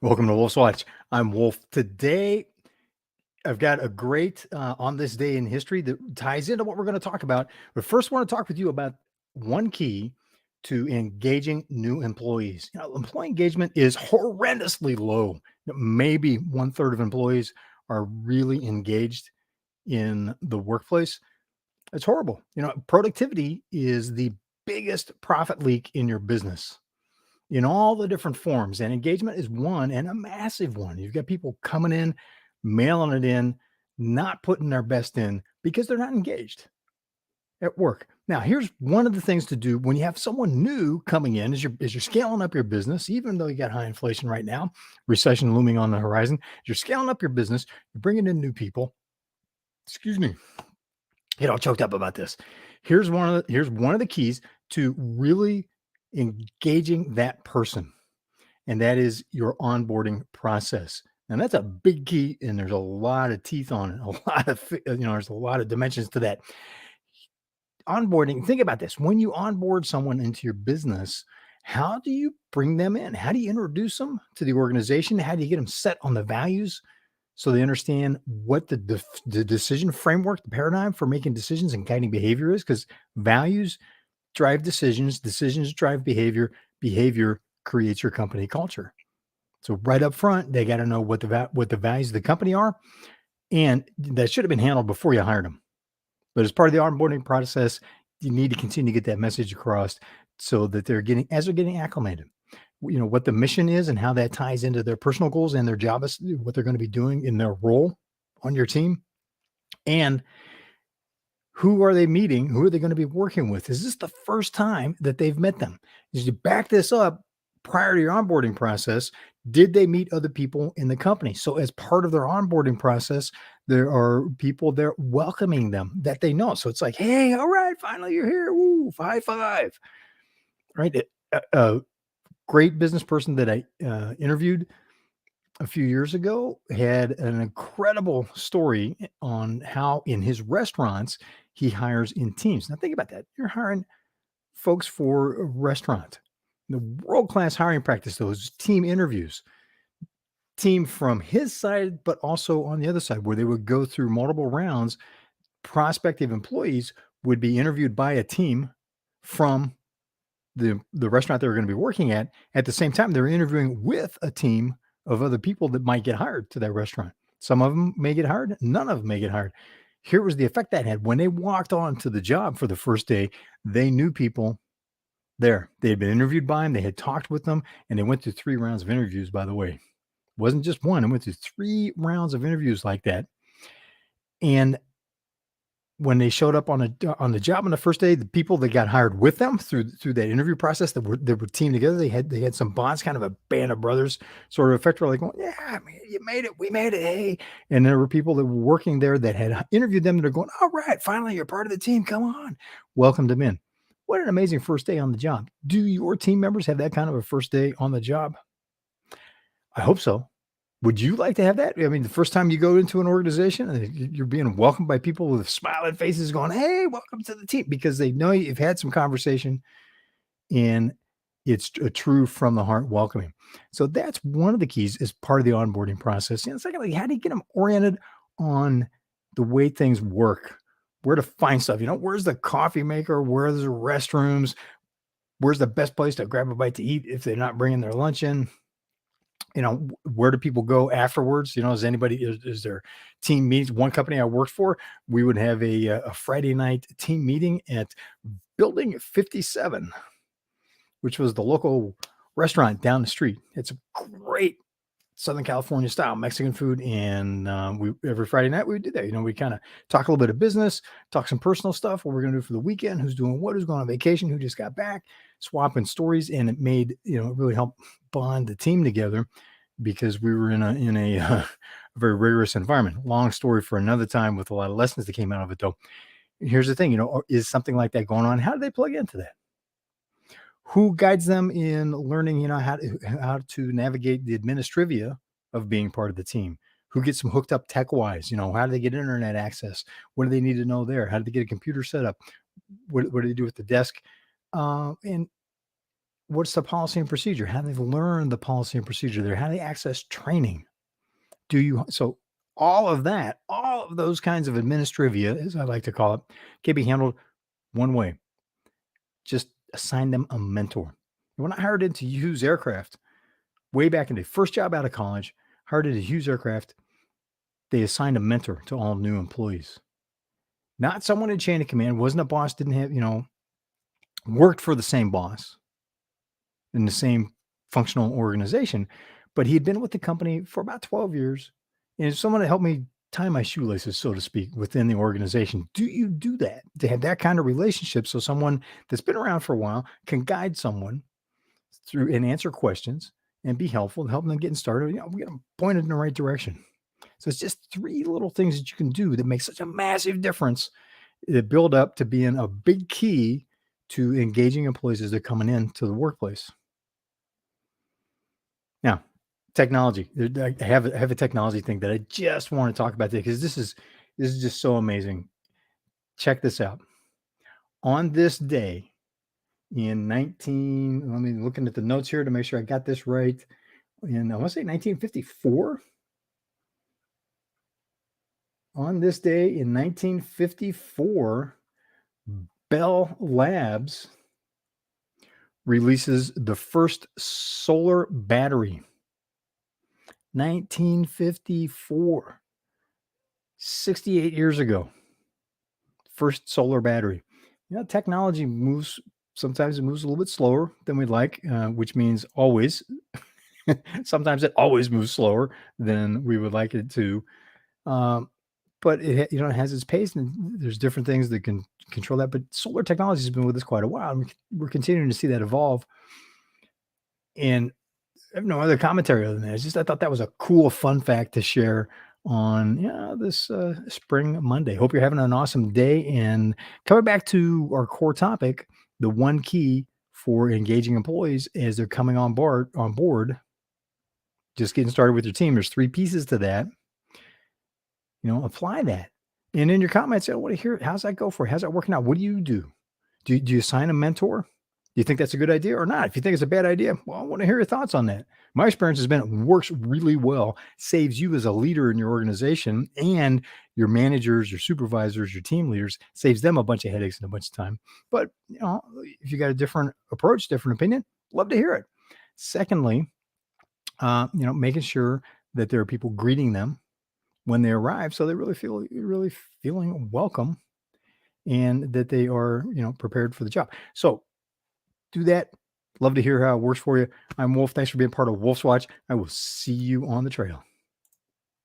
Welcome to Wolf's Watch. I'm Wolf. Today, I've got a great on this day in history that ties into what we're going to talk about. But first, I want to talk with you about one key to engaging new employees. Employee engagement is horrendously low. Maybe one third of employees are really engaged in the workplace. It's horrible. Productivity is the biggest profit leak in your business in all the different forms. And engagement is one and a massive one. You've got people coming in, mailing it in, not putting their best in because they're not engaged at work. Now, here's one of the things to do when you have someone new coming in as you're scaling up your business, even though you got high inflation right now, recession looming on the horizon, you're scaling up your business, you're bringing in new people. Excuse me, get all choked up about this. Here's one of the keys to really engaging that person, and that is your onboarding process. And that's a big key, and there's a lot of teeth on it. There's a lot of dimensions to that. Onboarding, think about this. When you onboard someone into your business, how do you bring them in? How do you introduce them to the organization? How do you get them set on the values so they understand what the decision framework, the paradigm for making decisions and guiding behavior is? Because values drive decisions, decisions drive behavior, behavior creates your company culture. So right up front, they got to know what the values of the company are, and that should have been handled before you hired them. But as part of the onboarding process, you need to continue to get that message across so that they're getting acclimated. What the mission is and how that ties into their personal goals and their job is, what they're going to be doing in their role on your team, and who are they meeting? Who are they going to be working with? Is this the first time that they've met them? As you back this up prior to your onboarding process, did they meet other people in the company? So, as part of their onboarding process, there are people there welcoming them that they know. So it's like, hey, all right, finally you're here. Woo, high five. Right. A great business person that I interviewed a few years ago had an incredible story on how in his restaurants he hires in teams. Now think about that. You're hiring folks for a restaurant. The world-class hiring practice, those team interviews, team from his side, but also on the other side, where they would go through multiple rounds. Prospective employees would be interviewed by a team from the restaurant they were going to be working at. At the same time, they're interviewing with a team of other people that might get hired to that restaurant. Some of them may get hired, none of them may get hired. Here was the effect that had. When they walked on to the job for the first day, they knew people there. They had been interviewed by them, they had talked with them, and they went through 3 rounds of interviews, by the way. It wasn't just one, they went through 3 rounds of interviews like that. And when they showed up on the job on the first day, the people that got hired with them through that interview process that were teamed together, they had some bonds, kind of a band of brothers sort of effect. Where like, going, yeah, man, you made it, we made it, hey. And there were people that were working there that had interviewed them that are going, all right, finally you're part of the team. Come on, welcomed them in. What an amazing first day on the job. Do your team members have that kind of a first day on the job? I hope so. Would you like to have that? I mean, the first time you go into an organization and you're being welcomed by people with smiling faces going, hey, welcome to the team, because they know you've had some conversation and it's a true from the heart welcoming. So that's one of the keys as part of the onboarding process. And secondly, how do you get them oriented on the way things work? Where to find stuff? Where's the coffee maker? Where's the restrooms? Where's the best place to grab a bite to eat if they're not bringing their lunch in? Where do people go afterwards? Is there team meetings? One company I worked for, we would have a Friday night team meeting at Building 57, which was the local restaurant down the street. It's a great Southern California style Mexican food, and we every Friday night we would do that. We kind of talk a little bit of business, talk some personal stuff, what we're going to do for the weekend, who's doing what, who's going on vacation, who just got back, swapping stories, and it made it really helped bond the team together because we were in a very rigorous environment. Long story for another time with a lot of lessons that came out of it, though. Here's the thing, is something like that going on? How do they plug into that? Who guides them in learning, how to navigate the administrivia of being part of the team? Who gets them hooked up tech-wise? How do they get internet access? What do they need to know there? How do they get a computer set up? What do they do with the desk? And What's the policy and procedure? How do they learn the policy and procedure there? How do they access training? Do you so all of that, all of those kinds of administrivia, as I like to call it, can be handled one way. Just assign them a mentor. When I hired into Hughes Aircraft way back in the first job out of college, hired into Hughes Aircraft, they assigned a mentor to all new employees. Not someone in chain of command, wasn't a boss, didn't have, worked for the same boss in the same functional organization, but he had been with the company for about 12 years. And it's someone to help me tie my shoelaces, so to speak, within the organization. Do you do that to have that kind of relationship so someone that's been around for a while can guide someone through and answer questions and be helpful and help them getting started? We get them pointed in the right direction. So it's just three little things that you can do that make such a massive difference that build up to being a big key to engaging employees as they're coming into the workplace. Now, technology. I have a technology thing that I just want to talk about today because this is just so amazing. Check this out. On this day in 19, let me looking at the notes here to make sure I got this right. In I want to say 1954. On this day in 1954, Bell Labs releases the first solar battery. 1954, 68 years ago, first solar battery. Technology moves, sometimes it moves a little bit slower than we'd like, which means always. Sometimes it always moves slower than we would like it to. But it has its pace, and there's different things that can control that. But solar technology has been with us quite a while, and we're continuing to see that evolve. And I have no other commentary other than that. It's just I thought that was a cool fun fact to share on this spring Monday. Hope you're having an awesome day. And coming back to our core topic, the one key for engaging employees as they're coming on board, just getting started with your team. There's three pieces to that. Apply that. And in your comments, I want to hear, how's that go for you? How's that working out? What do you do? Do you assign a mentor? Do you think that's a good idea or not? If you think it's a bad idea, well, I want to hear your thoughts on that. My experience has been it works really well, saves you as a leader in your organization and your managers, your supervisors, your team leaders, saves them a bunch of headaches and a bunch of time. But if you got a different approach, different opinion, love to hear it. Secondly, making sure that there are people greeting them when they arrive, so they really feeling welcome and that they are, prepared for the job. So do that. Love to hear how it works for you. I'm Wolf. Thanks for being part of Wolf's Watch. I will see you on the trail.